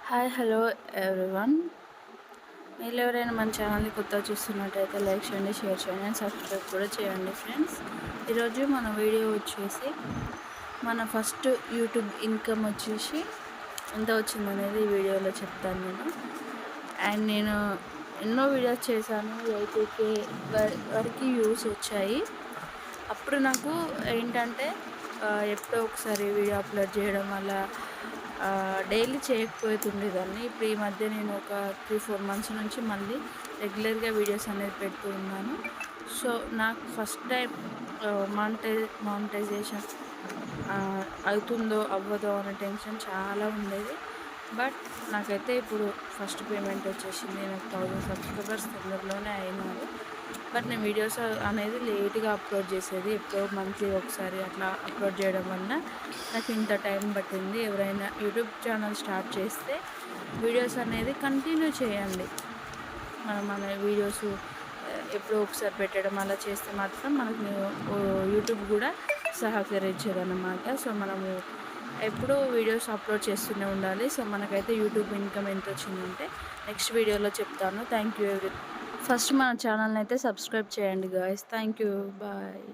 Hi hello everyone. మీరు ఎవరైనా మన ఛానల్ని కొత్తగా చూస్తున్నట్టయితే లైక్ చేయండి, షేర్ చేయండి అండ్ సబ్స్క్రైబ్ కూడా చేయండి ఫ్రెండ్స్. ఈరోజు మన వీడియో వచ్చేసి మన ఫస్ట్ యూట్యూబ్ ఇన్కమ్ వచ్చేసి ఎంత వచ్చిందనేది ఈ వీడియోలో చెప్తాను నేను. అండ్ నేను ఎన్నో వీడియోస్ చేశాను, 80K వరకు వ్యూస్ వచ్చాయి. అప్పుడు నాకు ఏంటంటే ఎప్పుడో ఒకసారి వీడియో అప్లోడ్ చేయడం వల్ల డైలీ చేయకపోతుండేదాన్ని. ఇప్పుడు ఈ మధ్య నేను ఒక 3-4 మంత్స్ నుంచి మళ్ళీ రెగ్యులర్గా వీడియోస్ అనేది పెడుతూ ఉన్నాను. సో నాకు ఫస్ట్ టైం మానిటైజేషన్ అవుతుందో అవ్వదో అనే టెన్షన్ చాలా ఉండేది. బట్ నాకైతే ఇప్పుడు ఫస్ట్ పేమెంట్ వచ్చేసింది. నాకు 1000 సబ్స్క్రైబర్స్ తొందరలోనే అయినారు. బట్ నేను వీడియోస్ అనేది లేట్గా అప్లోడ్ చేసేది, ఎప్పుడో మంత్లీ ఒకసారి అట్లా అప్లోడ్ చేయడం వల్ల నాకు ఇంత టైం పట్టింది. ఎవరైనా యూట్యూబ్ ఛానల్ స్టార్ట్ చేస్తే వీడియోస్ అనేది కంటిన్యూ చేయండి. మన వీడియోస్ ఎప్పుడో ఒకసారి పెట్టడం అలా చేస్తే మాత్రం మనకు యూట్యూబ్ కూడా సహకరించేదన్నమాట. సో మనము ఎప్పుడూ వీడియోస్ అప్లోడ్ చేస్తూనే ఉండాలి. సో మనకైతే యూట్యూబ్ ఇన్కమ్ ఎంత వచ్చిందంటే నెక్స్ట్ వీడియోలో చెప్తాను. థ్యాంక్ యూ ఫస్ట్ మన ఛానల్ని అయితే సబ్స్క్రైబ్ చేయండి గాయ్స్. Thank you, bye.